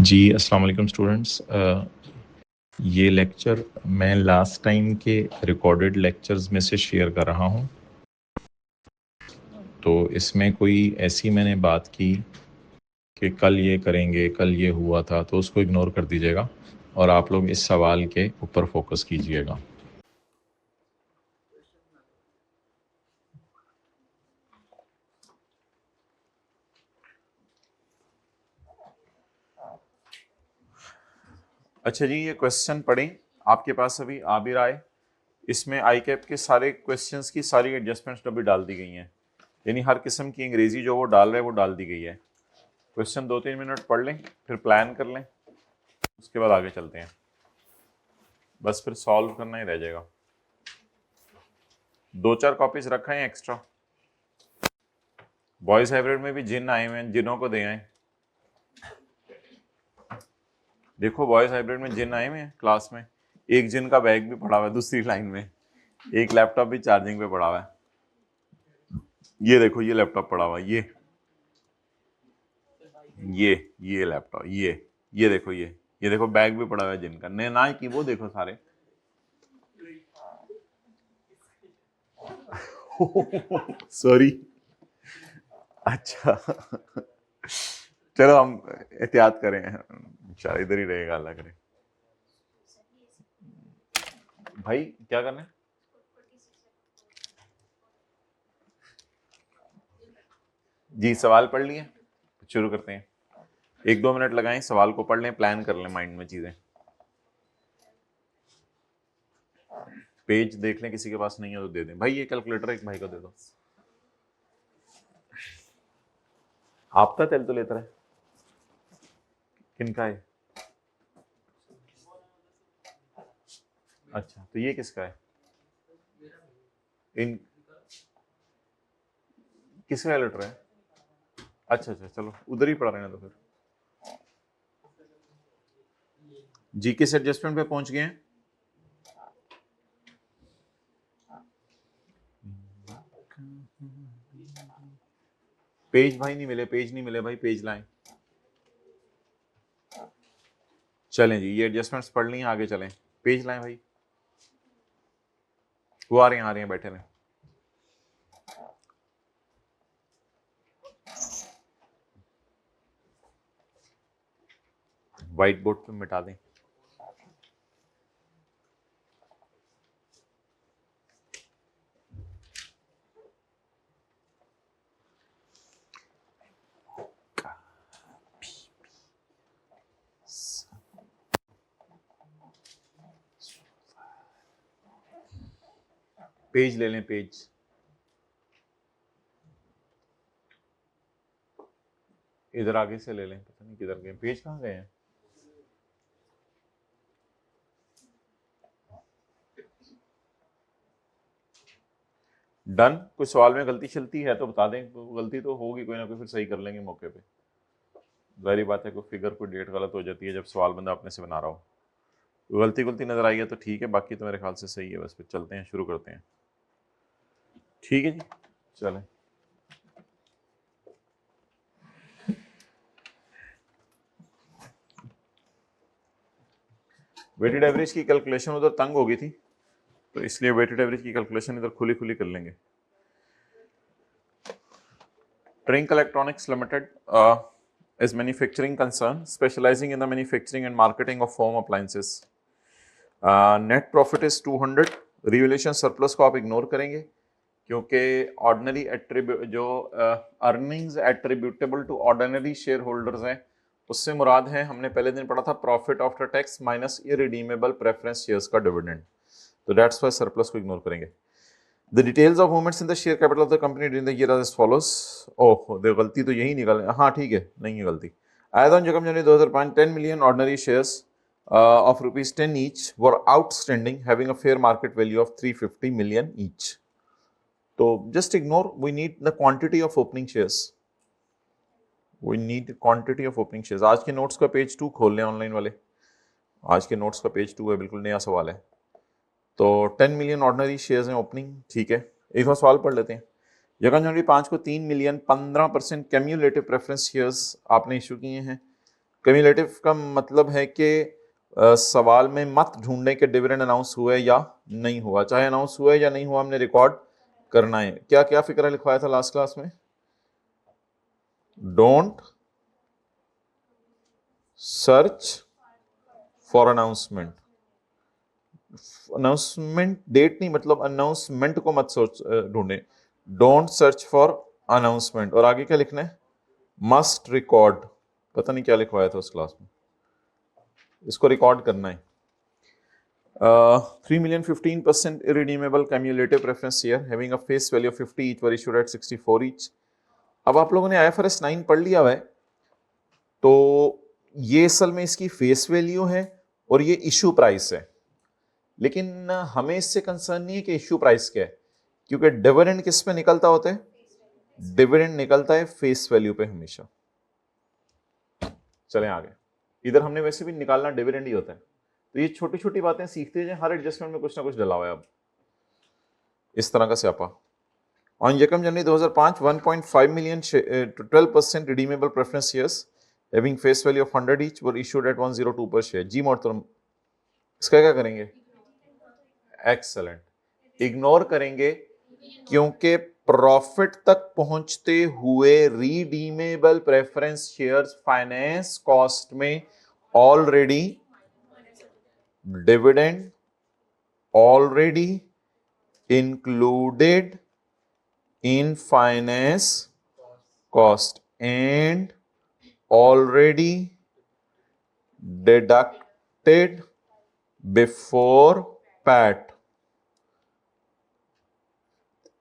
जी अस्सलाम वालेकुम स्टूडेंट्स। ये लेक्चर मैं लास्ट टाइम के रिकॉर्डेड लेक्चर्स में से शेयर कर रहा हूँ। तो इसमें कोई ऐसी मैंने बात की कि कल ये करेंगे, कल ये हुआ था, तो उसको इग्नोर कर दीजिएगा और आप लोग इस सवाल के ऊपर फोकस कीजिएगा। अच्छा जी, ये क्वेश्चन पढ़ें, आपके पास अभी आ भी रहा है। इसमें आई कैप के सारे क्वेश्चंस की सारी एडजस्टमेंट्स अभी डाल दी गई हैं, यानी हर किस्म की अंग्रेजी जो वो डाल रहे हैं वो डाल दी गई है। क्वेश्चन 2-3 मिनट पढ़ लें, फिर प्लान कर लें, उसके बाद आगे चलते हैं। बस फिर सॉल्व करना ही रह जाएगा। 2-4 कॉपीज रखा है एक्स्ट्रा। बॉयज हाइब्रिड में भी जिन आए हुए हैं, जिनों को दे आए। देखो बॉयज हाइब्रिड में जिन आए हुए हैं क्लास में। एक जिन का बैग भी पड़ा हुआ है दूसरी लाइन में, एक लैपटॉप भी चार्जिंग पे पड़ा हुआ है। ये देखो, ये लैपटॉप पड़ा हुआ है, ये लैपटॉप, ये देखो, ये देखो बैग भी पड़ा हुआ है जिनका, ने ना की वो देखो सारे। सॉरी। अच्छा चलो हम एहतियात करें, शायद इधर ही रहेगा, अल्लाह करे। भाई क्या करना है? जी सवाल पढ़ लिए, शुरू करते हैं। 1-2 मिनट लगाएं, सवाल को पढ़ लें, प्लान कर लें माइंड में चीजें। पेज देख लें, किसी के पास नहीं है तो दे दें। भाई ये कैलकुलेटर एक भाई को दे दो। आपका तेल तो लेता है, किनका है? अच्छा तो ये किसका है? इन किसका कैलकुलेटर है? अच्छा अच्छा, चलो उधर ही पढ़ रहे हैं तो फिर। जी किस एडजस्टमेंट पे पहुंच गए हैं? पेज भाई नहीं मिले, पेज नहीं मिले भाई, पेज लाएं। चलें जी, ये एडजस्टमेंट्स पढ़ ली, आगे चलें। पेज लाएं भाई, वो आ रहे हैं बैठे रहें। व्हाइट बोर्ड पे मिटा दें। पेज ले लें, पेज। इधर आगे से ले लें, पता नहीं किधर गए पेज, कहाँ गए हैं? डन। कोई सवाल में गलती चलती है तो बता दें, गलती तो होगी कोई ना कोई, फिर सही कर लेंगे मौके पे। जाहिर बात है, कोई फिगर कोई डेट गलत हो जाती है जब सवाल बंदा अपने से बना रहा हो। गलती नजर आई है तो ठीक है, बाकी तो मेरे ख्याल से सही है। बस फिर चलते हैं, शुरू करते हैं। ठीक है जी, चलें। वेटेड एवरेज की कैलकुलेशन उधर तंग हो गई थी, तो इसलिए वेटेड एवरेज की कैलकुलेशन इधर खुली खुली कर लेंगे। Trinc Electronics Limited is manufacturing concern specializing in the manufacturing and marketing of home appliances. Net profit is 200. Revaluation surplus को आप इग्नोर करेंगे क्योंकि ऑर्डिनरी एट्रीब्यूट जो earnings attributable to ordinary share holders हैं, उससे मुराद है, हमने पहले दिन पढ़ा था, profit after tax minus irredeemable preference shares का डिविडेंड। तो दैट्स व्हाई सरप्लस को इग्नोर करेंगे। The details of movements in the share capital of the company during the year are as follows. ओह दे गलती तो यही निकल, हाँ ठीक है, नहीं है गलती। As on January 2005, 10 million ordinary shares of rupees 10 each were outstanding, having a fair market value of 350 million each. तो just ignore, we need the quantity of opening shares. We need quantity of opening shares. आज के notes का page 2 खोल लें online वाले, आज के notes का पेज 2 है, बिल्कुल नया सवाल है। तो 10 मिलियन ऑर्डिनरी शेयर्स हैं ओपनिंग, ठीक है। एक और सवाल पढ़ लेते हैं। जगह जनवरी 5 को 3 मिलियन 15% कैम्यूलेटिव प्रेफरेंस शेयर्स आपने इशू किए हैं। कम्युलेटिव का मतलब है कि सवाल में मत ढूंढने के डिविडेंड अनाउंस हुए या नहीं हुआ, चाहे अनाउंस हुआ या नहीं हुआ हमने रिकॉर्ड करना है। क्या क्या फिक्र लिखवाया था लास्ट क्लास में? Don't search for announcement, announcement date नहीं, मतलब अनाउंसमेंट को मत सोच ढूंढे, डोंट सर्च फॉर अनाउंसमेंट। और आगे क्या लिखना है? मस्ट रिकॉर्ड, पता नहीं क्या लिखवाया था उस क्लास में, इसको रिकॉर्ड करना है। 3 million 15% irredeemable cumulative preference share having a face value of 50 each were issued at 64 each। अब आप लोगों ने IFRS 9 पढ़ लिया हुआ है, तो ये असल में इसकी फेस वैल्यू है और ये इशू प्राइस है, लेकिन हमें इससे कंसर्न नहीं है कि इशू प्राइस क्या है, क्योंकि डिविडेंड किस पे निकलता होता है? डिविडेंड निकलता है फेस वैल्यू पे हमेशा। चलें आगे, इधर हमने वैसे भी निकालना डिविडेंड ही होता है, तो ये छोटी छोटी बातें सीखते जाएं, हर एडजस्टमेंट में कुछ ना कुछ डला हुआ है। अब इस तरह का स्यापा। ऑन यकम जनवरी 2005 1.5 million 12% redeemable preference shares having face value of 100 each were issued at 102 per share। जी मोहतरम, इसका क्या करेंगे? एक्सेलेंट, इग्नोर करेंगे क्योंकि प्रॉफिट तक पहुंचते हुए redeemable preference shares finance cost में already dividend already included in finance cost and already deducted before PAT।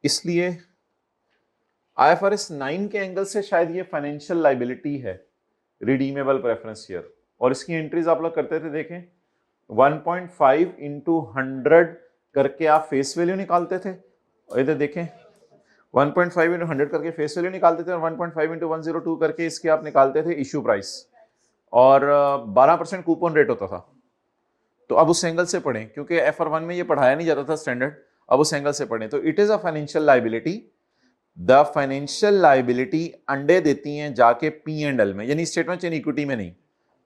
इसलिए IFRS 9 के एंगल से शायद ये फाइनेंशियल लाइबिलिटी है रिडीमेबल प्रेफरेंस शेयर, और इसकी एंट्रीज आप लोग करते थे, देखें 1.5 इंटू 100 करके आप फेस वैल्यू निकालते थे, और इधर देखें 1.5 इंटू 100 करके फेस वैल्यू निकालते थे, और 1.5 इंटू 102 करके इसके आप निकालते थे इश्यू प्राइस, और 12% कूपन रेट होता था। तो अब उस एंगल से पढ़ें, क्योंकि FR1 में ये पढ़ाया नहीं जाता था स्टैंडर्ड, अब उस एंगल से पढ़ें। तो it is a financial liability, the financial liability अंडे देती हैं जाके P&L में, यानी स्टेटमेंट इन इक्विटी में नहीं।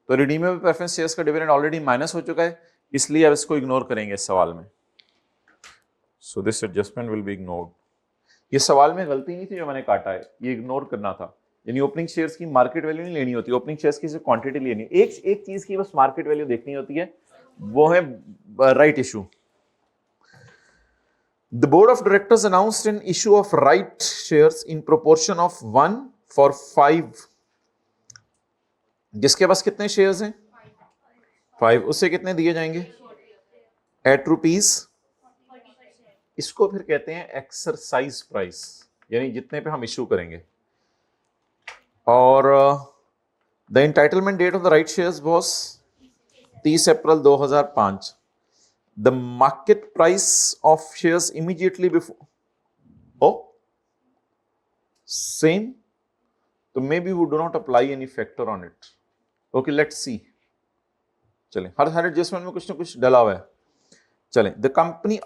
तो रिडीमेबल प्रेफरेंस शेयर्स का डिविडेंड ऑलरेडी माइनस हो चुका है, इसलिए अब इसको इग्नोर करेंगे इस सवाल में। So this adjustment will be ignored. ये सवाल में गलती नहीं थी जो मैंने काटा है, ये इग्नोर करना था। यानी ओपनिंग शेयर्स की मार्केट वैल्यू नहीं लेनी होती, ओपनिंग शेयर्स की सिर्फ क्वांटिटी लेनी है, एक चीज की बस मार्केट वैल्यू देखनी होती है, वो है right issue. The board of directors announced an issue of right shares in proportion of 1:5। जिसके पास कितने शेयर्स हैं? 5, उससे कितने दिए जाएंगे? Eight rupees. इसको फिर कहते हैं एक्सरसाइज प्राइस, यानी जितने पे हम इशू करेंगे। और the entitlement date of the right shares was 30 April 2005। The market price of shares immediately before same, तो may be we do not apply any factor on it. Okay, let's see. चलें, हर adjustment में कुछ ना कुछ डला हुआ है। चलें, the company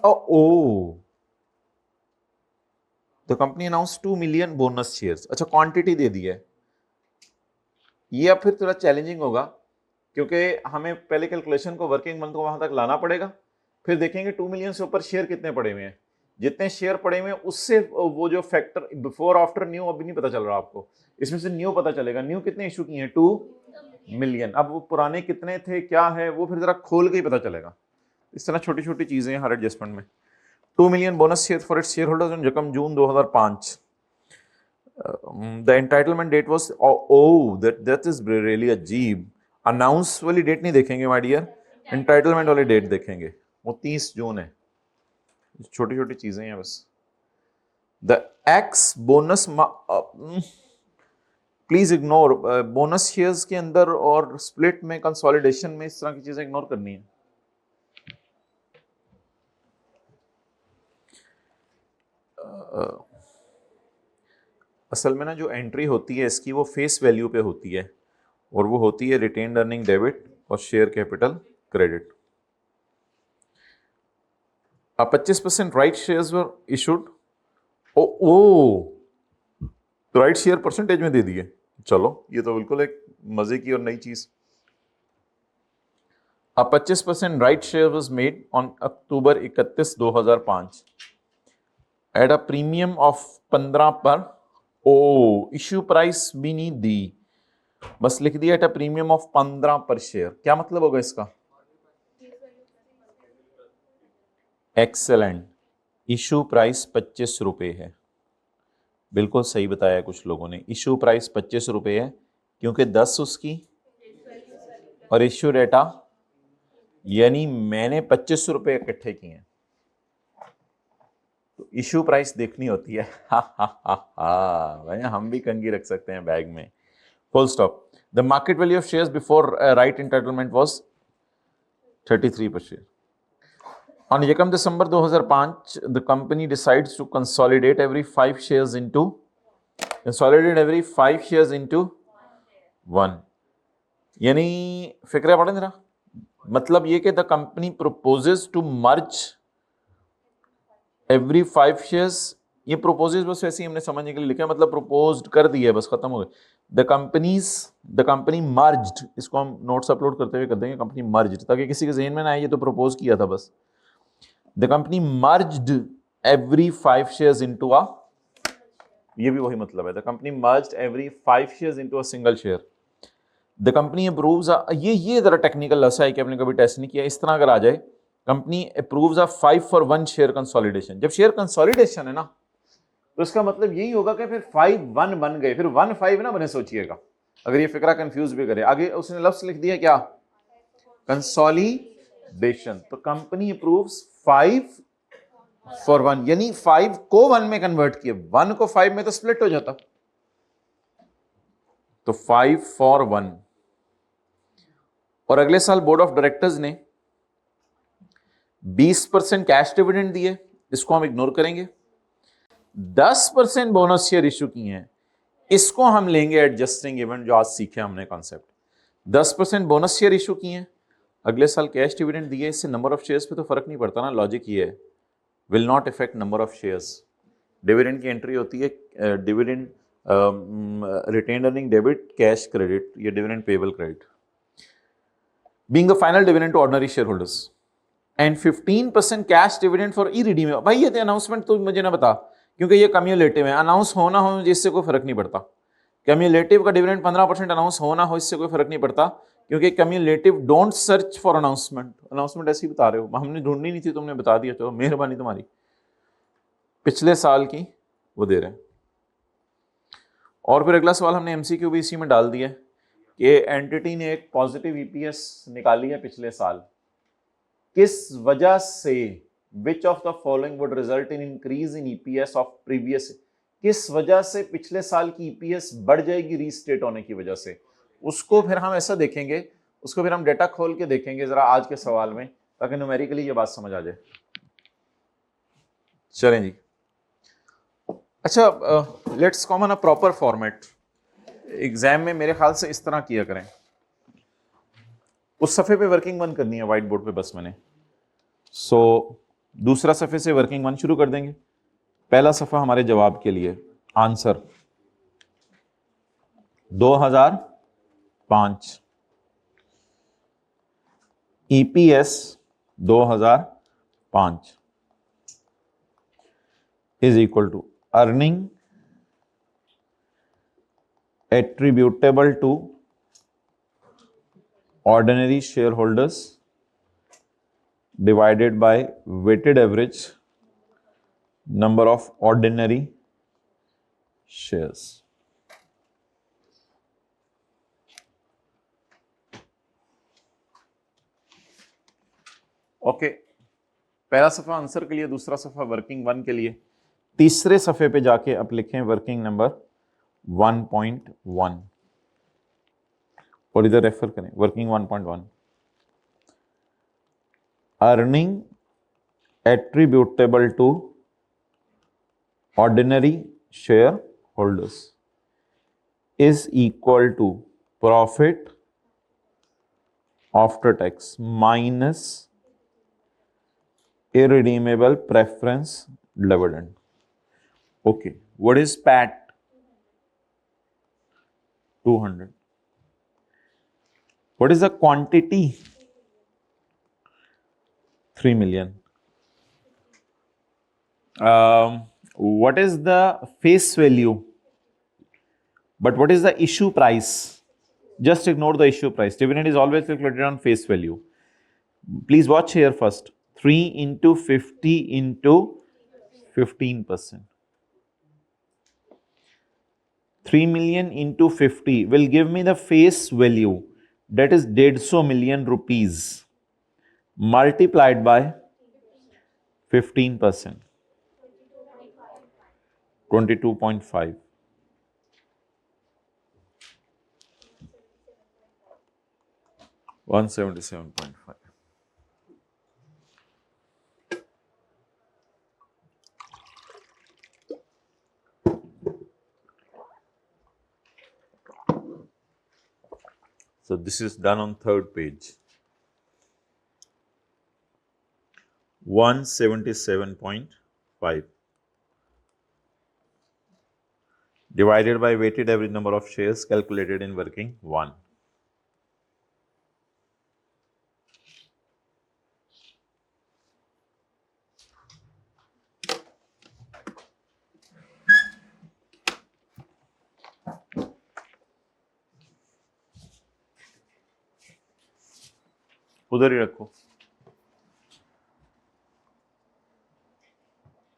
the company announce 2 million bonus shares. अच्छा, क्वांटिटी दे दी है, ये अब फिर थोड़ा चैलेंजिंग होगा, क्योंकि हमें पहले कैलकुलेशन को वर्किंग मंथ को वहां तक लाना पड़ेगा, फिर देखेंगे 2 million से ऊपर शेयर कितने पड़े हुए हैं, जितने शेयर पड़े हुए हैं उससे वो जो फैक्टर बिफोर आफ्टर न्यू अभी नहीं पता चल रहा आपको, इसमें से न्यू पता चलेगा। न्यू कितने इशू किए हैं? 2 million। अब वो पुराने कितने थे, क्या है, वो फिर जरा खोल के ही पता चलेगा। इस तरह छोटी छोटी चीजें हर एडजस्टमेंट में। 2 million bonus share for its share holders on यकम June 2005। The entitlement date was that is really अजीब। अनाउंस वाली डेट नहीं देखेंगे माय डियर, एंटाइटलमेंट वाली डेट देखेंगे, वो 30 जून है। छोटी छोटी चीजें हैं बस। The x bonus, please ignore bonus shares के अंदर और स्प्लिट में, कंसोलिडेशन में, इस तरह की चीजें इग्नोर करनी है। असल में ना जो एंट्री होती है इसकी, वो फेस वैल्यू पे होती है, और वो होती है रिटेन्ड अर्निंग डेबिट और share capital credit. 25% right shares वर इशूड। तो राइट शेयर परसेंटेज में दे दिए। चलो, ये तो बिल्कुल एक मजे की और नई चीज। A 25% right share was made on October 31, 2005 at a premium of 15 पर इश्यू प्राइस भी नहीं दी, बस लिख दिया एट अ प्रीमियम ऑफ 15 पर शेयर। क्या मतलब होगा इसका? एक्सेलेंट, इशू प्राइस 25 रुपए है। बिल्कुल सही बताया कुछ लोगों ने, इशू प्राइस 25 रुपए है क्योंकि 10 उसकी और इश्यू डेटा, यानी मैंने 25 रुपए इकट्ठे किए हैं, तो इशू प्राइस देखनी होती है। हा हा हा हा, भाई हम भी कंगी रख सकते हैं बैग में। Full stop. The market value of shares before right entitlement was 33 पर share. On 1 December 2005, the company decides to consolidate every 5 shares into 1। यानी फिक्र पढ़े जरा, मतलब ये कि the company proposes to merge every 5 shares. ये प्रोपोजेस बस वैसे ही हमने समझने के लिए लिखा है, मतलब प्रोपोज्ड कर दिया, बस खत्म हो गया। द कंपनी मर्ज्ड, इसको हम नोट्स अपलोड करते हुए कर देंगे कंपनी मर्ज्ड, ताकि किसी के जहन में ना आए ये तो प्रपोज किया था बस। The company merged every 5 shares into a, ये भी वही मतलब है, the company merged every 5 shares into a single share. The company approves, ये जरा टेक्निकल लसा है कि आपने कभी टेस्ट नहीं किया, इस तरह अगर आ जाए, company approves a 5 for 1 share consolidation. जब शेयर कंसोलिडेशन है ना, तो इसका मतलब यही होगा कि फिर 5-1 बन गए, फिर 1-5 ना बने, सोचिएगा अगर ये फिक्रा कंफ्यूज भी करे। आगे उसने लफ्ज लिख दिया क्या? कंसोलिडेशन। तो कंपनी अप्रूव्स 5 for 1, यानी 5 को 1 में कन्वर्ट किए, 1 को 5 में तो स्प्लिट हो जाता, तो 5 for 1। और अगले साल बोर्ड ऑफ डायरेक्टर्स ने 20% कैश डिविडेंड दिए, इसको हम इग्नोर करेंगे। 10% बोनस शेयर इश्यू किए हैं, इसको हम लेंगे एडजस्टिंग इवेंट, जो आज सीखे हमने कॉन्सेप्ट। 10% बोनस शेयर इश्यू किए हैं, अगले साल कैश डिविडेंड दिए, इससे नंबर ऑफ शेयर्स पे तो फर्क नहीं पड़ता ना, लॉजिक ये है, will not effect number of shares. Dividend की एंट्री होती है dividend retained earning debit cash credit, ये dividend payable credit. Being the final dividend to ordinary share holders and 15% cash dividend for irredeemable. भाई ये announcement तो मुझे ना बता, क्योंकि ये कम्युलेटिव है, अनाउंस होना हो मुझे इससे कोई फर्क नहीं पड़ता। कम्युलेटिव का डिविडेंड 15% अनाउंस होना हो, इससे कोई फर्क नहीं पड़ता, क्योंकि cumulative don't search for announcement. Announcement ऐसी बता रहे हो, हमने ढूंढनी नहीं थी, तुमने बता दिया, चलो मेहरबानी तुम्हारी। पिछले साल की वो दे रहे हैं। और फिर अगला सवाल हमने एमसीक्यू भी इसी में डाल दिया कि एंटिटी ने एक पॉजिटिव ईपीएस निकाली है पिछले साल, किस वजह से, which of the following would result in increase in EPS of previous, किस वजह से पिछले साल की ईपीएस बढ़ जाएगी रीस्टेट होने की वजह से। उसको फिर हम ऐसा देखेंगे, उसको फिर हम डेटा खोल के देखेंगे जरा आज के सवाल में, ताकि न्यूमेरिकली ये बात समझ आ जाए। चलें जी, अच्छा, let's common a proper format. Exam में मेरे ख्याल से इस तरह किया करें, उस सफ़े पे वर्किंग वन करनी है व्हाइट बोर्ड पे बस मैंने, दूसरा सफ़े से वर्किंग वन शुरू कर देंगे। पहला सफ़ा हमारे जवाब के लिए, answer 2005, EPS 2005 is equal to earning attributable to ordinary shareholders divided by weighted average number of ordinary shares। Okay, पहला सफा आंसर के लिए, दूसरा सफा वर्किंग वन के लिए। तीसरे सफे पे जाके अब लिखें वर्किंग नंबर 1.1 और इधर रेफर करें working 1.1। Earning attributable to ordinary share holders is equal to profit after tax minus irredeemable preference dividend। okay, what is PAT? 200। what is the quantity 3 million. What is the face value? But what is the issue price? Just ignore the issue price. Dividend is always calculated on face value. Please watch here first. 3 into 50 into 15%. 3 million into 50 will give me the face value, that is 150 million rupees, multiplied by 15%, 22.5. 177.5. So this is done on third page. 177.5 divided by weighted average number of shares calculated in working 1. उधर ही रखो,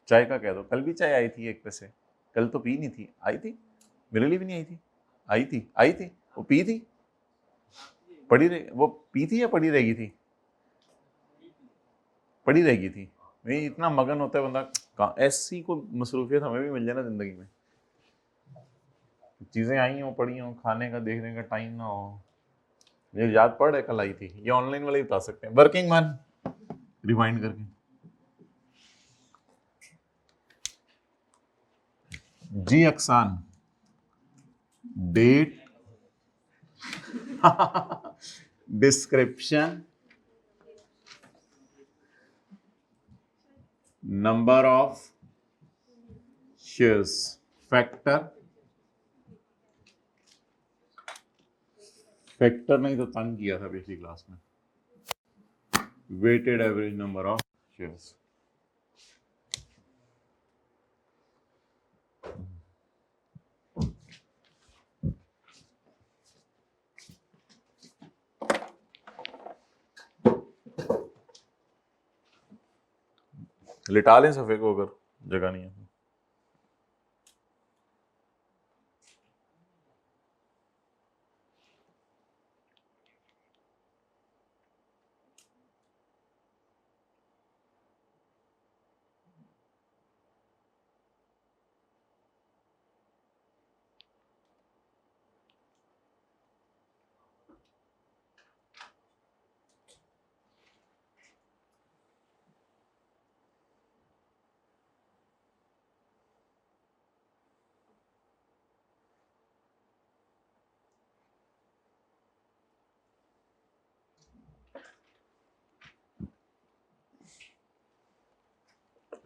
चाय का कह दो। कल भी चाय आई थी 1 पैसे, कल तो पी नहीं थी। आई थी मेरे लिए भी नहीं आई थी। आई थी वो पी थी, पड़ी रही, वो पी थी या पड़ी रहेगी थी? पड़ी रहेगी थी। मैं इतना मगन होता है बंदा, कहाँ ऐसी को मसरूफियत हमें भी मिल जाए ना जिंदगी में, चीजें आई हो पड़ी हो, खाने का देखने का टाइम ना हो। मुझे याद पड़ है कल आई थी, ये ऑनलाइन वाले बता सकते हैं। वर्किंग मैन रिवाइंड करके, जी अक्सान, date, description, number of shares, factor नहीं तो तंग किया था पिछली क्लास में, weighted average number of shares. लिटा लें सफे को अगर जगह नहीं है।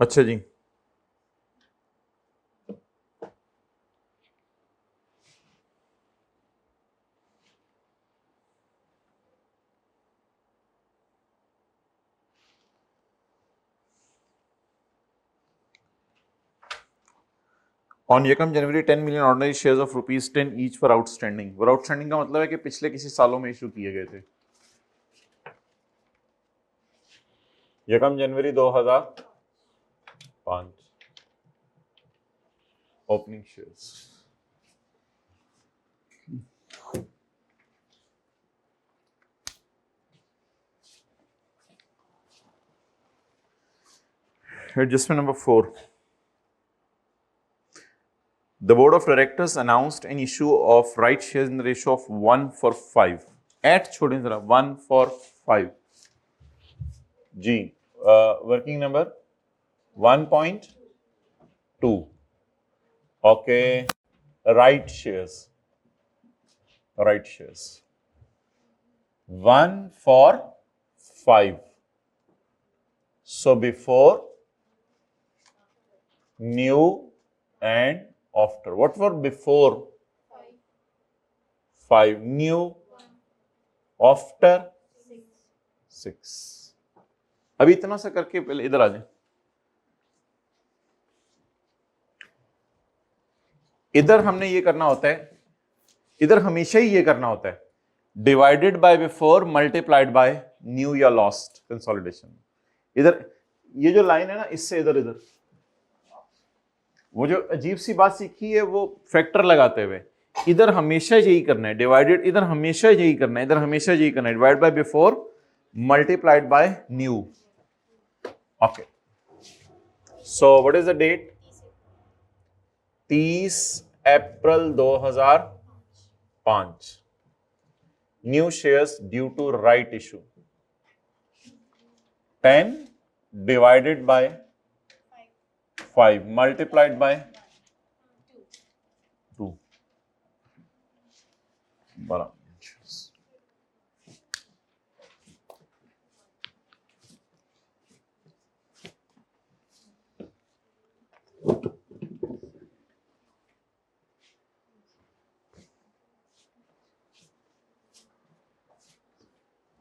अच्छा जी, on Ekam January 10 million ordinary shares of ₹10 each for outstanding. और आउटस्टैंडिंग का मतलब है कि पिछले किसी सालों में इशू किए गए थे। एकम जनवरी 2005 opening shares. Adjustment number 4. The board of directors announced an issue of right shares in the ratio of 1:5. At छोड़ें जरा 1:5. जी, working number 1.2. Okay, right shares. 1:5. So before, new and after. What were before? 5. New. After? 6. अभी इतना सा करके पहले इधर आ जाए, इधर हमने ये करना होता है, इधर हमेशा ही ये करना होता है, divided by before multiplied by new या लॉस्ट कंसोलिडेशन। इधर ये जो लाइन है ना, इससे इधर इधर वो जो अजीब सी बात सीखी है वो फैक्टर लगाते हुए, इधर हमेशा यही करना है डिवाइडेड, इधर हमेशा यही करना है, इधर हमेशा यही करना है, divide by before multiplied by new. Okay, so what is the date? 30 April 2005। New shares due to right issue 10 divided by 5 multiplied by 2 बराबर।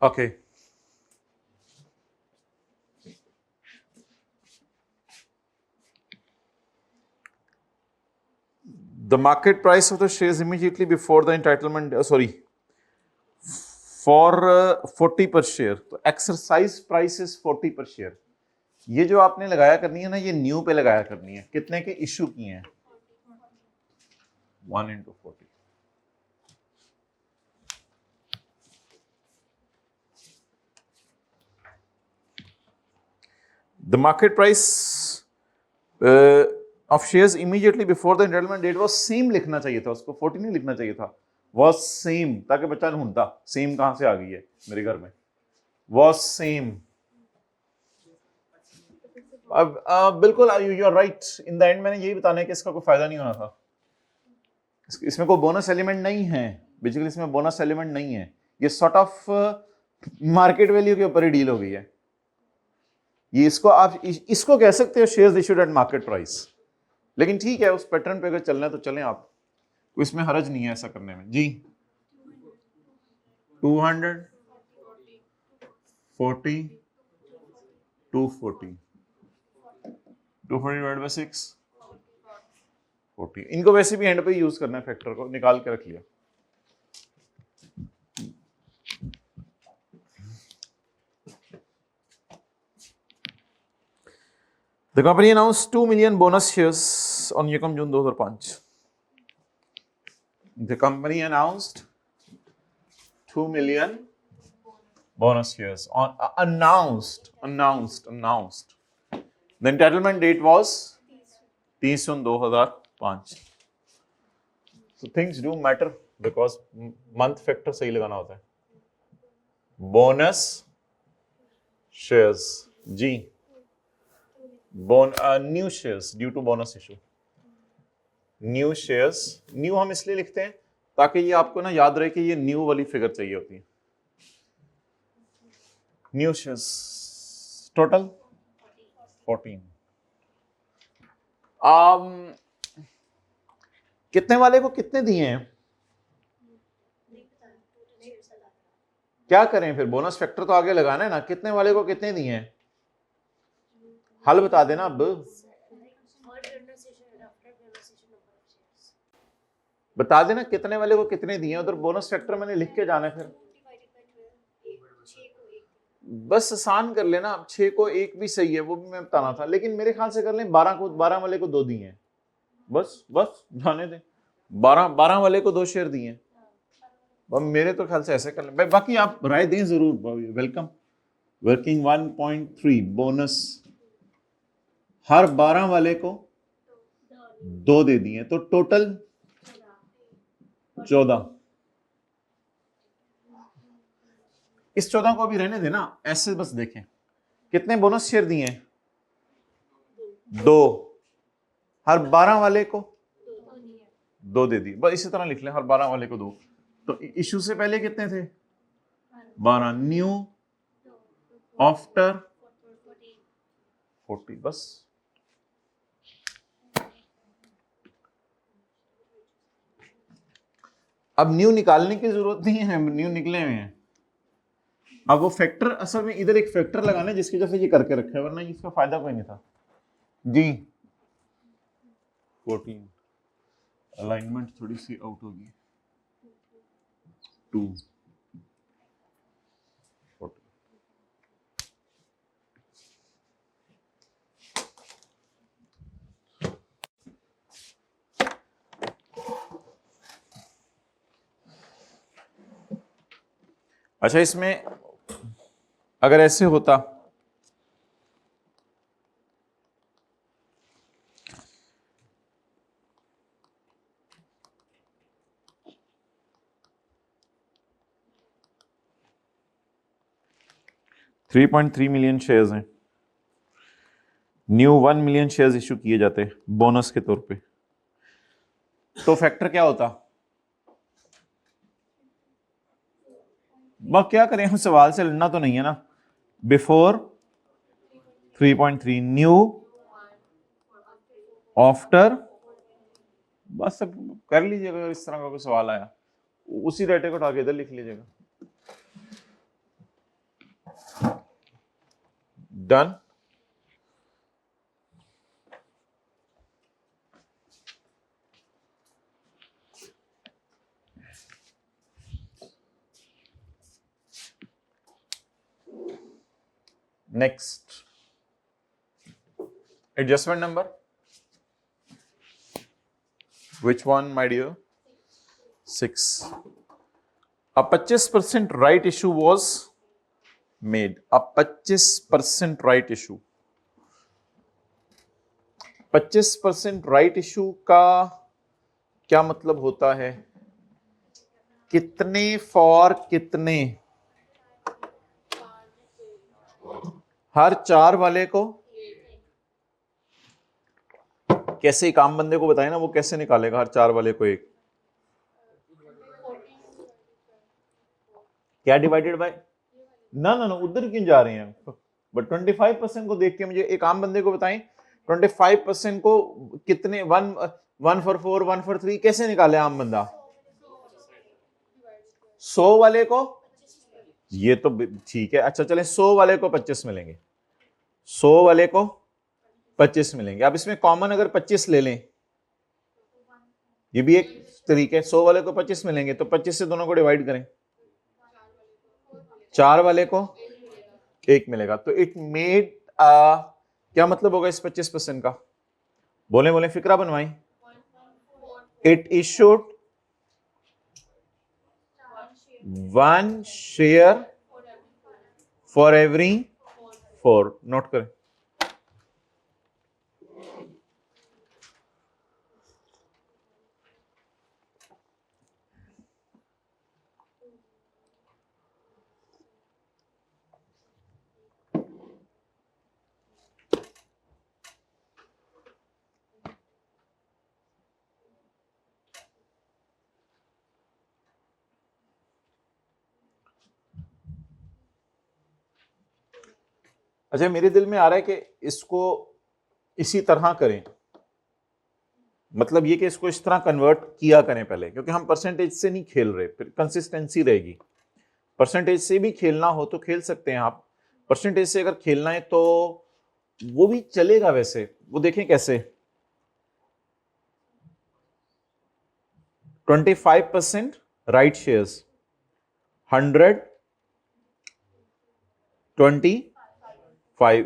Okay, the market price of the shares immediately before the entitlement, for 40 per share, तो exercise price is 40 per share। ये जो आपने लगाया करनी है ना, ये न्यू पे लगाया करनी है। कितने के इशू किए हैं? 1 into 40। The market price of shares immediately before the entitlement date was same लिखना चाहिए था, उसको 40 नहीं लिखना चाहिए था, was same, ताकि बच्चा ढूंढता same कहां से आ गई है मेरे घर में। was same। अब बिल्कुल you are right. In the end मैंने यही बताना है कि इसका कोई फायदा नहीं होना था, इसमें कोई बोनस एलिमेंट नहीं है, बेसिकली इसमें बोनस एलिमेंट नहीं है, ये सॉर्ट ऑफ मार्केट वैल्यू के ऊपर ही डील हो गई है। ये इसको आप इसको कह सकते हो shares issued at market price, लेकिन ठीक है, उस पैटर्न पे अगर चलना है तो चलें आप, इसमें हरज नहीं है ऐसा करने में जी। 200 40 240 240 डिवाइड बाय 6 40। इनको वैसे भी एंड पे यूज करना है, फैक्टर को निकाल के रख लिया। The company announced 2 million bonus shares on Yekam June 2005। The company announced 2 million bonus shares on announced। The entitlement date was 30 June 2005। So things do matter because month factor सही लगाना होता है। Bonus shares जी, new shares due to bonus issue. New shares, new हम इसलिए लिखते हैं ताकि ये आपको ना याद रहे कि ये न्यू वाली फिगर चाहिए होती है। New shares total 14। कितने वाले को कितने दिए हैं? क्या करें फिर, बोनस फैक्टर तो आगे लगाना है ना, कितने वाले को कितने दिए हैं हल बता देना। अब बता देना कितने वाले को कितने दिए, उधर बोनस फैक्टर मैंने लिख के जाना है। फिर बस आसान कर लेना, 6 को 1 भी सही है, वो भी मैं बताना था, लेकिन मेरे ख्याल से कर लें 12 वाले को 2 दिए हैं, बस जाने दें। 12 वाले को 2 शेयर दिए हैं, मेरे तो ख्याल से ऐसे कर लें। बाकी आप राय दें जरूर, वेलकम। वर्किंग 1.3 बोनस, हर 12 वाले को 2 दे दिए, तो टोटल 14। इस 14 को अभी रहने देना, ऐसे बस देखें कितने बोनस शेयर दिए हैं, 2। हर 12 वाले को 2 दे दिए, बस इसी तरह लिख लें, हर 12 वाले को 2। तो इशू से पहले कितने थे? 12। न्यू आफ्टर 40, बस। अब न्यू निकालने की जरूरत नहीं है, न्यू निकले हुए हैं। अब वो फैक्टर असल में इधर एक फैक्टर लगाना है जिसकी वजह से ये करके रखा है, वरना इसका फायदा कोई नहीं था जी। 14 अलाइनमेंट थोड़ी सी आउट होगी 2 अच्छा, इसमें अगर ऐसे होता $3.3 मिलियन शेयर्स हैं, न्यू 1 मिलियन शेयर्स इशू किए जाते बोनस के तौर पे, तो फैक्टर क्या होता? वह क्या करें, हम सवाल से लड़ना तो नहीं है ना। बिफोर 3.3, न्यू, आफ्टर, बस सब कर लीजिएगा। अगर इस तरह का कोई सवाल आया उसी डाटे को उठा के इधर लिख लीजिएगा। Done. Next, adjustment number, which one my dear? 6. A 25% right issue was made. A 25% right issue. 25% right issue का क्या मतलब होता है? कितने फॉर कितने? हर 4 वाले को कैसे, काम बंदे को बताए ना वो कैसे निकालेगा हर 4 वाले को एक, क्या डिवाइडेड बाय, ना ना ना उधर क्यों जा रहे हैं, बट 25% को देख के मुझे एक आम बंदे को बताएं 25% को कितने, 1 for 4 1 for 3 कैसे निकाले आम बंदा? 100 वाले को, ये तो ठीक है। अच्छा चले 100 वाले को 25 मिलेंगे, 100 वाले को 25 मिलेंगे। अब इसमें कॉमन अगर 25 ले लें, ये भी एक तरीका है, 100 वाले को 25 मिलेंगे तो 25 से दोनों को डिवाइड करें, 4 वाले को 1 मिलेगा। तो इट मेड, क्या मतलब होगा इस 25% का? बोले बोले फिक्रा बनवाएं। It issued 1 share for every 4। Note करें। अच्छा, मेरे दिल में आ रहा है कि इसको इसी तरह करें, मतलब ये कि इसको इस तरह कन्वर्ट किया करें पहले, क्योंकि हम परसेंटेज से नहीं खेल रहे, फिर कंसिस्टेंसी रहेगी। परसेंटेज से भी खेलना हो तो खेल सकते हैं आप, परसेंटेज से अगर खेलना है तो वो भी चलेगा। वैसे वो देखें कैसे, 25% right shares, 125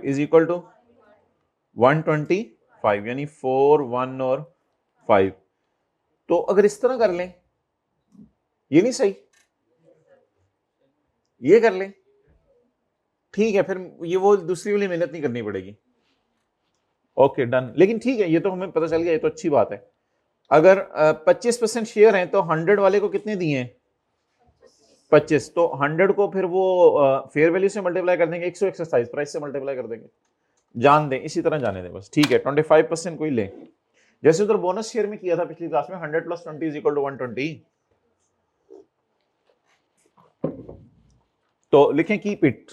is equal to 125, यानी 4 1 और 5। तो अगर इस तरह कर लें, ये नहीं सही, ये कर लें, ठीक है, फिर ये वो दूसरी वाली मेहनत नहीं करनी पड़ेगी। Okay done. लेकिन ठीक है, ये तो हमें पता चल गया, ये तो अच्छी बात है। अगर 25% शेयर हैं तो 100 वाले को कितने दिए हैं? 25। तो 100 को फिर वो फेयर वैल्यू से मल्टीप्लाई कर देंगे, 127 प्राइस से मल्टीप्लाई कर देंगे। जान दें, इसी तरह जाने दें बस, ठीक है। 25% को ही लें, जैसे उधर बोनस शेयर में किया था पिछली क्लास में, 100 + 20 इज इक्वल टू 120। तो लिखें कीप इट,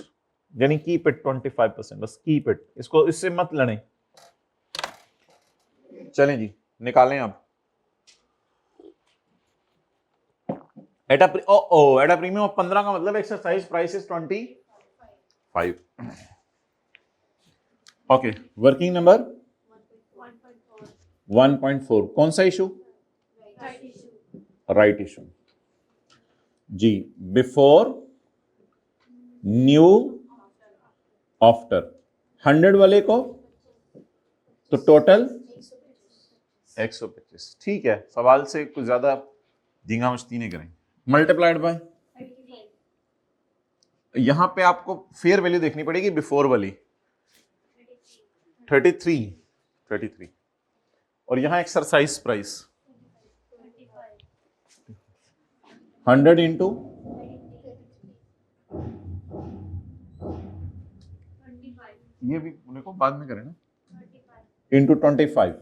यानी कीप इट 25%, बस कीप इट, इसको इससे मत लड़ें। चलें जी, निकालें आप। एट अ प्रीमियम ऑफ 15 का मतलब exercise price is 25. Okay, working number 1.4. कौन सा issue? Right issue ji. Before, new, after. 100 वाले को तो टोटल 125. ठीक है, सवाल से कुछ ज्यादा धींगा मस्ती नहीं करेंगे. मल्टीप्लाइड बाय, यहां पे आपको फेयर वैल्यू देखनी पड़ेगी बिफोर वाली 33. और यहां एक्सरसाइज प्राइस 100 इंटू ये भी देखो बाद में करें ना, इंटू 25.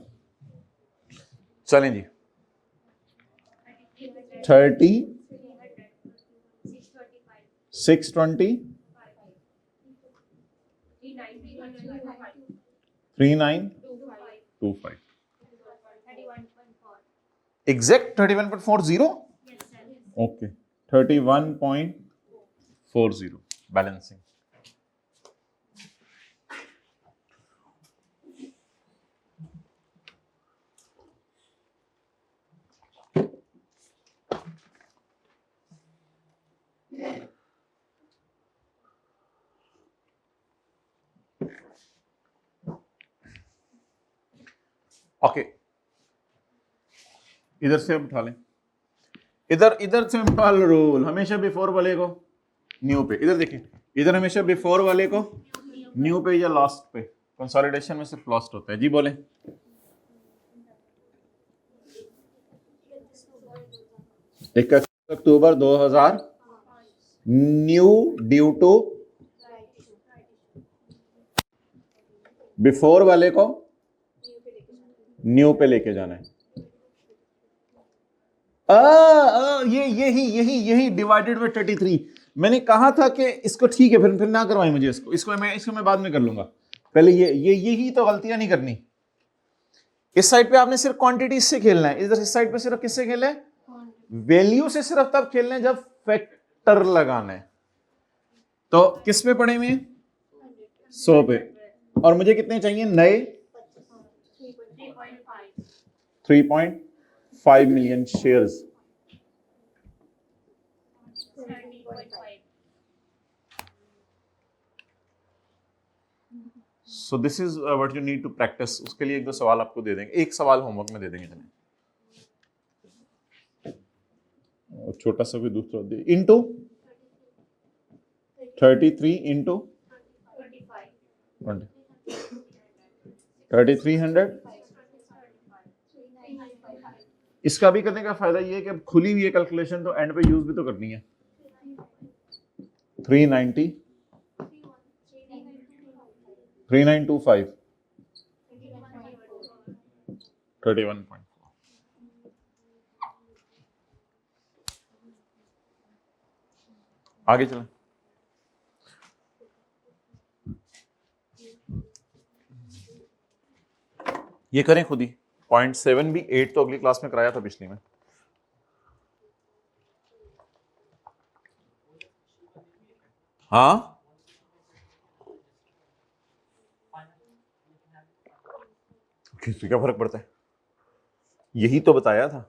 चलें जी. 30, 620, 3925. एग्जैक्ट 31.40. Okay, 31.40 balancing. ओके, इधर से उठा लें. इधर सिंपल रूल, हमेशा बिफोर वाले को न्यू पे. इधर देखिए, इधर हमेशा बिफोर वाले को न्यू पे या लास्ट पे. कंसोलिडेशन में सिर्फ लास्ट होता है. जी बोले. 31 अक्टूबर 2000 न्यू ड्यू टू बिफोर वाले को न्यू पे लेके जाना है. यही डिवाइडेड बाय 33. मैंने कहा था कि इसको ठीक है, फिर ना करवाएं मुझे इसको मैं बाद में कर लूंगा. पहले यही तो गलतियां नहीं करनी. इस साइड पे आपने सिर्फ क्वांटिटी से खेलना है, इधर इस साइड पे सिर्फ किससे खेलना है? वैल्यू से सिर्फ तब खेलना है जब फैक्टर लगाना है. तो किस पे पड़े हुए? 100 पे. और मुझे कितने चाहिए नए? 3.5 million shares. So this is what you need to practise. उसके लिए 1-2 सवाल आपको दे देंगे, एक सवाल होमवर्क में दे देंगे. छोटा सा भी दूसरा दे. Into 33 into 3300. इसका भी करने का फायदा ये है कि अब खुली हुई है कैलकुलेशन, तो एंड पे यूज भी तो करनी है. 390, 3925, 31.4. आगे चलें. ये करें खुद ही. 0.7 भी 8 तो अगली क्लास में कराया था पिछली में. हाँ, किससे क्या फर्क पड़ता है? यही तो बताया था.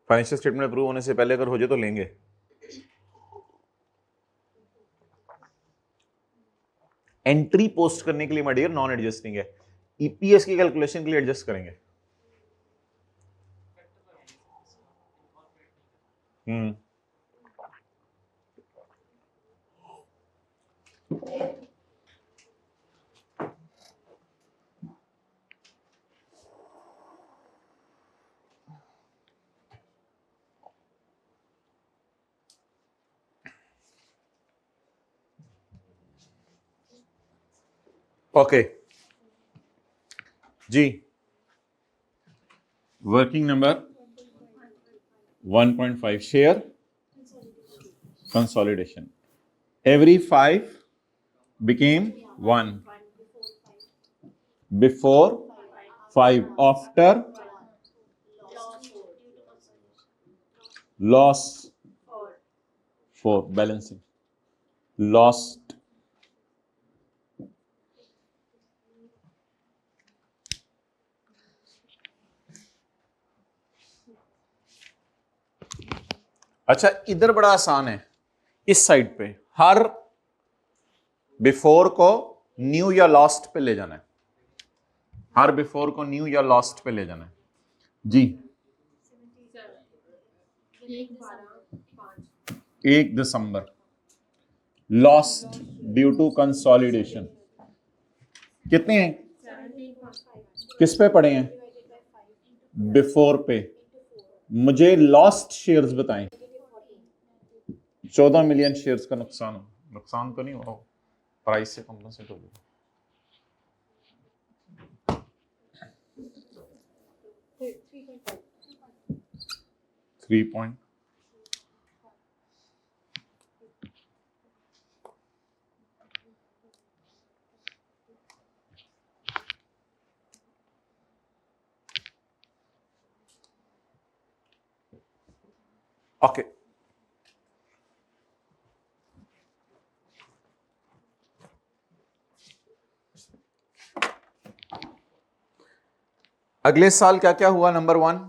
फाइनेंशियल स्टेटमेंट अप्रूव होने से पहले अगर हो जाए तो लेंगे. एंट्री पोस्ट करने के लिए माय डियर नॉन एडजस्टिंग है. ईपीएस की कैलकुलेशन के लिए एडजस्ट करेंगे. ओके जी. Working number 1.5 share consolidation. Every 5 became 1. Before 5, after loss for balancing, lost अच्छा इधर बड़ा आसान है, इस साइड पे हर बिफोर को न्यू या लॉस्ट पे ले जाना है, हर बिफोर को न्यू या लॉस्ट पे ले जाना है जी। 1 December lost due to consolidation कितने हैं, किस पे पड़े हैं, बिफोर पे। मुझे लॉस्ट शेयर्स बताएं। 14 मिलियन शेयर्स का नुकसान हो, नुकसान तो नहीं हुआ, प्राइस से कंपनसेट हो गया। 3 ओके अगले साल क्या क्या हुआ, नंबर 1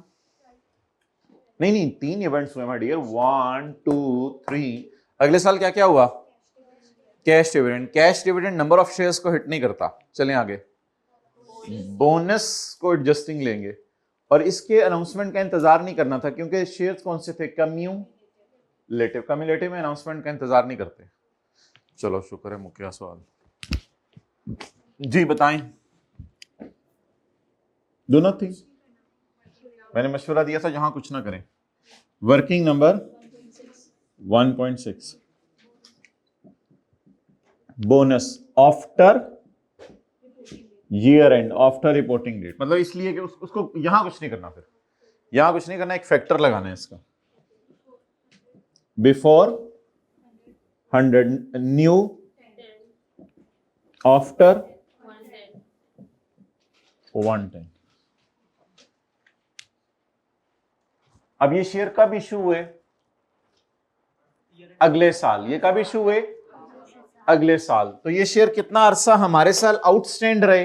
नहीं 3 इवेंट्स हुए माय डियर, 1 2 3। अगले साल क्या क्या हुआ, cash dividend. Cash dividend number of shares को हिट नहीं करता। चलें आगे, बोनस को एडजस्टिंग लेंगे और इसके अनाउंसमेंट का इंतजार नहीं करना था क्योंकि शेयर्स कौन से थे, कम्युलेटिव। कम्युलेटिव में अनाउंसमेंट का इंतजार नहीं करते। चलो शुक्र है मुख्य सवाल जी, बताएं। डू नथिंग, मैंने मशवरा दिया था यहां कुछ ना करें। Working number 1.6 bonus after year end, after reporting date, मतलब इसलिए कि उसको यहां कुछ नहीं करना, फिर यहां कुछ नहीं करना, एक फैक्टर लगाना है इसका। Before 100 new, after 110। अब ये शेयर कब इशू हुए, अगले साल। ये कब इशू हुए, अगले साल। तो ये शेयर कितना अरसा हमारे साल आउटस्टैंड रहे,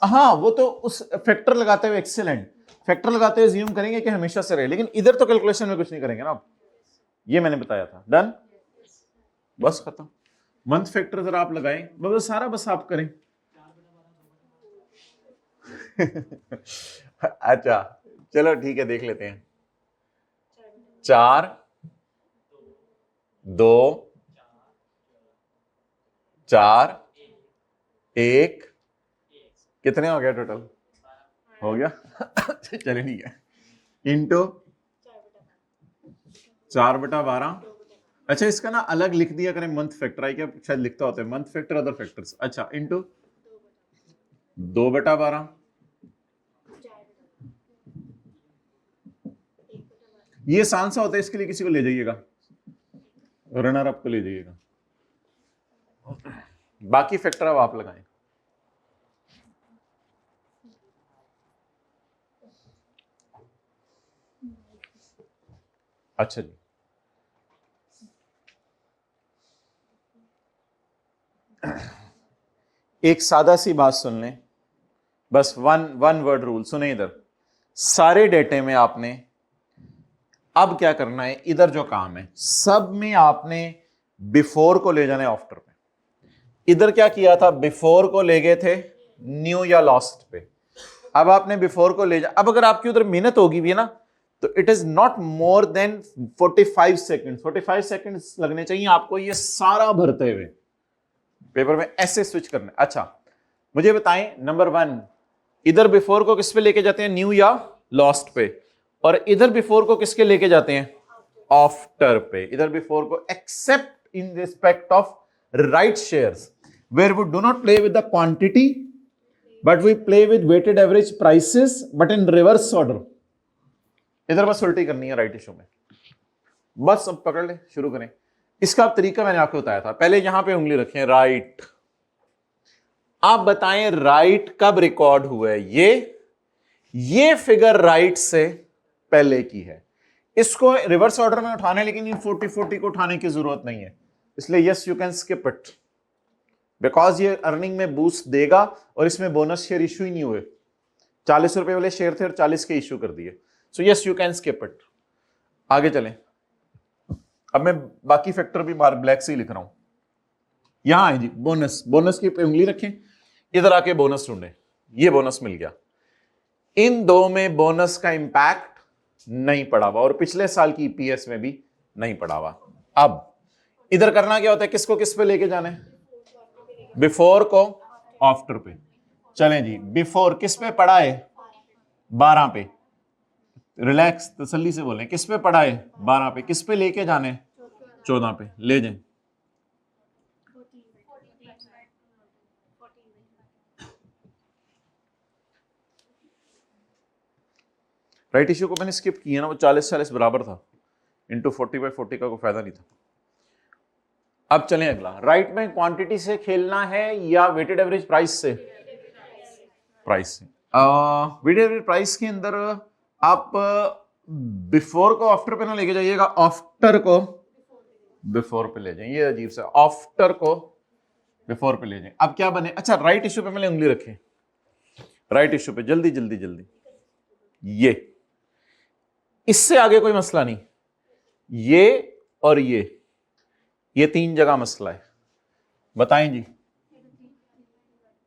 हाँ वो तो उस फैक्टर लगाते हुए, एक्सीलेंट, फैक्टर लगाते हुए ज्यूम करेंगे कि हमेशा से रहे, लेकिन इधर तो कैलकुलेशन में कुछ नहीं करेंगे ना। ये मैंने बताया था, डन, बस खत्म। मंथ फैक्टर जरा आप लगाएं, बस सारा बस आप करें। अच्छा चलो ठीक है, देख लेते हैं। 4 2 4 1 कितने हो गया टोटल, हो गया चले ठीक है, इंटू 4/12। अच्छा इसका ना अलग लिख दिया करें, मंथ फैक्टर आई क्या शायद लिखता होता है, मंथ फैक्टर अदर फैक्टर्स। अच्छा इंटू 2/12, ये आसान सा होता है, इसके लिए किसी को ले जाइएगा, रनर अप को ले जाइएगा, बाकी फैक्टर अब आप लगाएं। अच्छा जी, एक सादा सी बात सुन लें, बस वन वर्ड रूल सुने। इधर सारे डेटे में आपने अब क्या करना है, इधर जो काम है सब में आपने बिफोर को ले जाना है आफ्टर पे। इधर क्या किया था, बिफोर को ले गए थे न्यू या लॉस्ट पे, अब आपने बिफोर को ले जा। अब अगर आपकी उधर मेहनत होगी भी ना तो it is not more than 45 second, 45 second लगने चाहिए आपको ये सारा भरते हुए, पेपर में ऐसे स्विच करना। अच्छा मुझे बताएं, नंबर 1 इधर बिफोर को किस पे लेके जाते हैं, न्यू या लॉस्ट पे, और इधर बिफोर को किसके लेके जाते हैं, आफ्टर पे। इधर बिफोर को except in respect of right shares where we do not play with the quantity but we play with weighted average prices but in reverse order. इधर बस उल्टी करनी है राइट इशू में, बस अब पकड़ ले, शुरू करें। इसका तरीका मैंने आपको बताया था, पहले यहां पे उंगली रखें, राइट। आप बताएं राइट कब रिकॉर्ड हुआ है, ये फिगर राइट से पहले की है। इसको रिवर्स ऑर्डर में उठाने, लेकिन इन 40-40 को उठाने की जरूरत नहीं है, इसलिए yes you can skip it, because ये अर्निंग में बूस्ट देगा और इसमें बोनस शेयर इशू ही नहीं हुए। 40 रुपए वाले शेयर थे और 40 के इशू कर दिए, so yes you can skip it. आगे चलें, अब मैं बाकी फैक्टर भी बाहर ब्लैक से ही लिख रहा हूं। यहां है जी बोनस, बोनस की पे उंगली रखें, इधर आके बोनस ढूंढे, ये बोनस मिल गया। इन दो में बोनस का इंपैक्ट नहीं पड़ा हुआ और पिछले साल की ईपीएस में भी नहीं पड़ा हुआ। अब इधर करना क्या होता है, किसको किस पे लेके जाना है, बिफोर को आफ्टर पे। चलें जी, बिफोर किस पे पड़ा है, 12 पे, रिलैक्स तसल्ली से बोलें, किस पे पड़ा है, 12 पे, किस पे लेके जाने, 14 पे ले जाएं। राइट इश्यू को मैंने स्किप किया ना, वो 40-40 बराबर था, इंटू 40/40 का कोई फायदा नहीं था। अब चलें अगला, राइट में क्वांटिटी से खेलना है या वेटेड एवरेज प्राइस से, प्राइस से। वेटेड एवरेज प्राइस के अंदर आप बिफोर को आफ्टर पे ना लेके जाइएगा, आफ्टर को बिफोर पे ले जाइए, ये अजीब सा, आफ्टर को बिफोर पे ले जाएं। अब क्या बने, अच्छा राइट इश्यू पे मैंने उंगली रखी, राइट इश्यू पे जल्दी जल्दी जल्दी, ये इससे आगे कोई मसला नहीं, ये और ये 3 जगह मसला है, बताएं जी।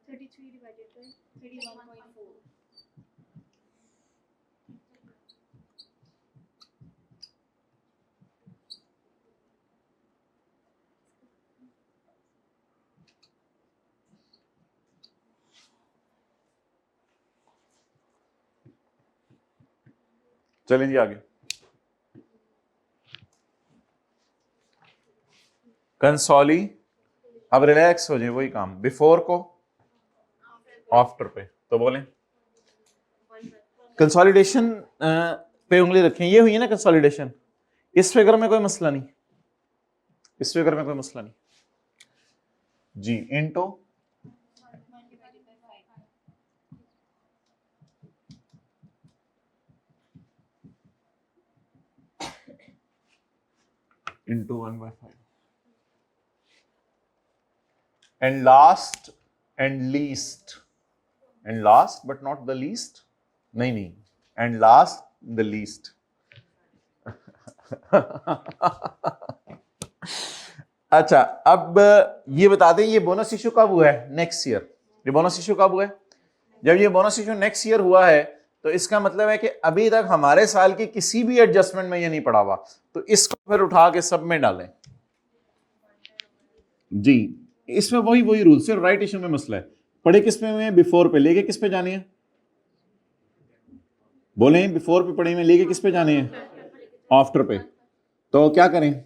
33 divided by 31.4. चलें जी आगे, कंसोली, अब रिलैक्स हो जाए, वही काम, बिफोर को आफ्टर पे, तो बोलें कंसोलिडेशन पे उंगली रखें, ये हुई है ना कंसोलिडेशन, इस फिगर में कोई मसला नहीं, इस फिगर में कोई मसला नहीं जी, into 1 divided by 5. into 1/5 and last and least, and last but not the least, नहीं and last the least अच्छा, अब ये बता दें ये बोनस इशू कब हुआ है, नेक्स्ट ईयर। ये बोनस इशू कब हुआ है, जब ये बोनस इशू नेक्स्ट ईयर हुआ है, तो इसका मतलब है कि अभी तक हमारे साल की किसी भी एडजस्टमेंट में ये नहीं पड़ा हुआ, तो इसको फिर उठा के सब में डालें जी। इसमें वही रूल, सिर्फ राइट इशू में मसला है, पढ़े किस पे में, बिफोर पे, लेके किस पे जाने हैं, बोले बिफोर पे पढ़े में, लेके किस पे जाने हैं, आफ्टर पे, तो क्या करें,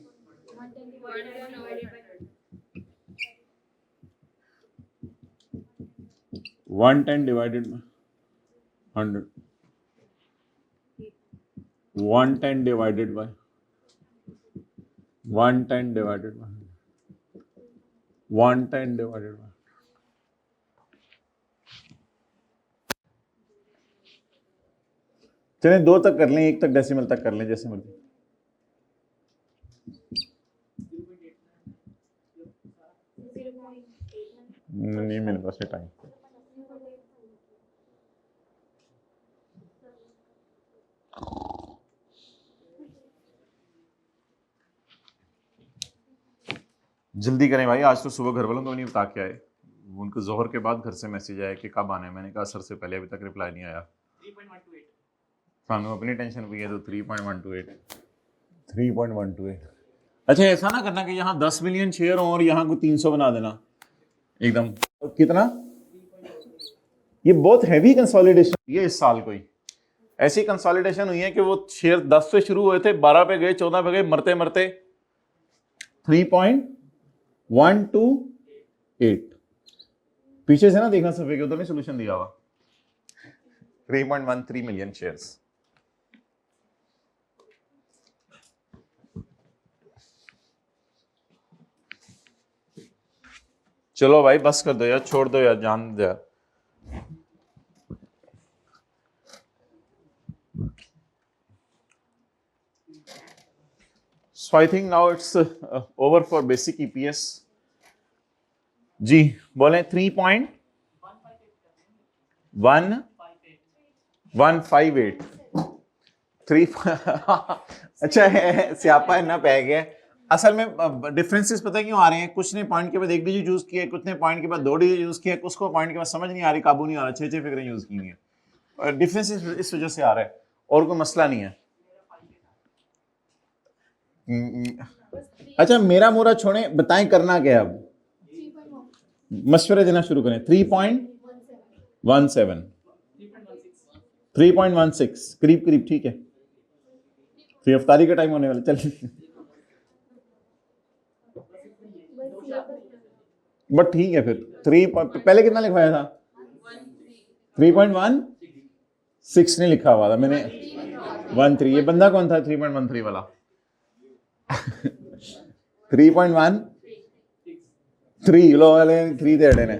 110 divided by 100, 110 divided by 110 divided by 110 divided by, चलें 2 तक कर लें, 1 तक डेसिमल तक कर लें, जैसे मर्जी। नहीं मेरे पास है टाइम, जल्दी करें भाई, आज तो सुबह घर वालों को नहीं बता के आए, उनको जोहर के बाद घर से मैसेज आया कि कब आना है, मैंने कहा सर से पहले अभी तक रिप्लाई नहीं आया। 3.128 सानू अपनी टेंशन हुई है, तो 3.128। अच्छा ऐसा ना करना कि यहाँ 10 मिलियन शेयर हो और यहाँ को 300 बना देना एकदम, कितना, ये बहुत हैवी कंसोलिडेशन हुई है इस साल, कोई ऐसी कंसोलिडेशन हुई है कि वो शेयर 10 से शुरू हुए थे, 12 पे गए, 14 पे गए, मरते मरते 3.128, पीछे से ना देखना सफे के, उधर नहीं सोल्यूशन दिया हुआ, 3.13 मिलियन शेयर्स। चलो भाई बस कर दो यार, छोड़ दो यार, जान दो यार। So I think now it's over for basic EPS. जी बोले 3.158 3 अच्छा है स्यापा इतना पै गया। असल में डिफरेंसेस पता है क्यों आ रहे हैं? कुछ ने पॉइंट के बाद एक डिजिट यूज किया, कुछ ने पॉइंट के बाद 2 डिजिट यूज किया, कुछ को पॉइंट के बाद समझ नहीं आ रही, काबू नहीं आ रहा, 6 फिगरें यूज की हैं। डिफरेंसेस इस वजह से आ रहा है और कोई मसला नहीं है। अच्छा मेरा मोरा छोड़े, बताएं करना क्या है अब? 3.1 मशवरे देना शुरू करें। 3.17 3.16 करीब करीब ठीक है। फिर अफ्तारी का टाइम होने वाला, चल बट ठीक है। फिर 3 पहले कितना लिखवाया था? 3.16 ने लिखा हुआ था मैंने, 13। ये बंदा कौन था 3.13 वाला? 3.13 लो वाले 3 दे ने।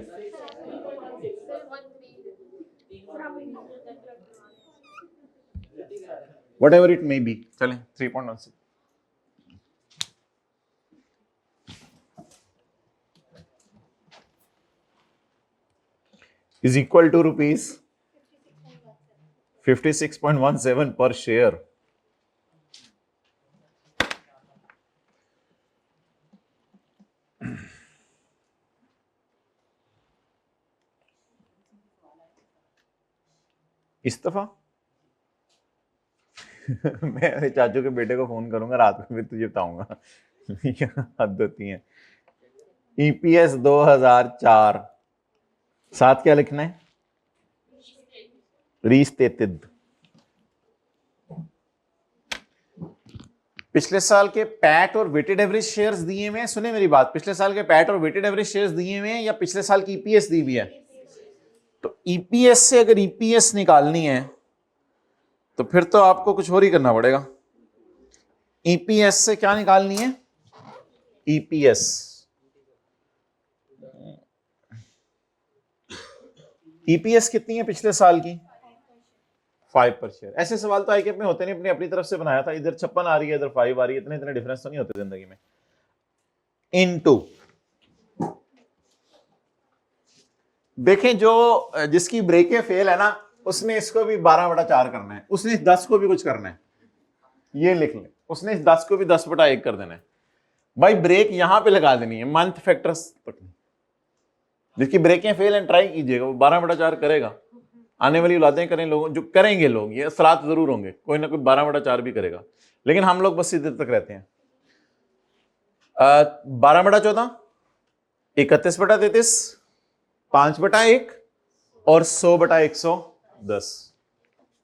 Whatever it may be, चलें 3.16 is equal to rupees 56.17 per share. इस्तीफा मैं मेरे चाचू के बेटे को फोन करूंगा रात में, फिर तुझे बताऊंगा। हद होती है। ईपीएस 2004 साथ क्या लिखना है? रीस्टेटेड। पिछले साल के पैट और वेटेड एवरेज शेयर्स दिए हुए हैं। सुने मेरी बात, पिछले साल के पैट और वेटेड एवरेज शेयर्स दिए हुए हैं या पिछले साल की ईपीएस दी हुई है? तो ईपीएस से अगर ईपीएस निकालनी है तो फिर तो आपको कुछ और ही करना पड़ेगा। ईपीएस से क्या निकालनी है? ईपीएस ईपीएस कितनी है पिछले साल की? 5 पर शेयर। ऐसे सवाल तो आईकेप में होते नहीं, अपनी अपनी तरफ से बनाया था। इधर 56 आ रही है, इधर 5 आ रही है, इतने इतने डिफरेंस तो नहीं होते जिंदगी में। इनटू देखें, जो जिसकी ब्रेकें फेल है ना, उसने इसको भी 12/4 करना है, उसने इस 10 को भी कुछ करना है। ये लिख लें, उसने इस 10 को भी 10/1 कर देना है। भाई ब्रेक यहां पे लगा देनी है, मंथ फैक्टर्स तक। जिसकी ब्रेकें फेल है ट्राई कीजिएगा, वो 12/4 करेगा। आने वाली औलादें करें, लोग जो करेंगे, लोग ये असरात जरूर होंगे, कोई ना कोई 12/4 भी करेगा। लेकिन हम लोग बस इधर तक रहते हैं। 12/14 31/33 5/1 और 100/110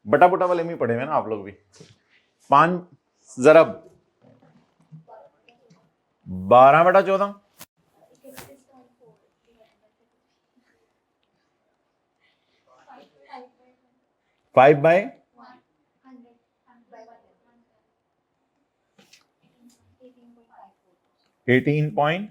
बटा बटा वाले में पढ़े हुए ना आप लोग भी। 5 जरब 12/14 5/18.54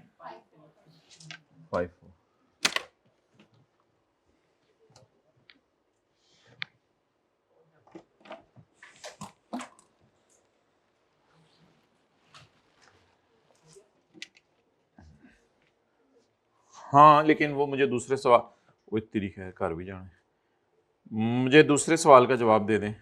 हाँ, लेकिन वो मुझे दूसरे सवाल, वो इतनी खैर कर भी जाने, मुझे दूसरे सवाल का जवाब दे दें।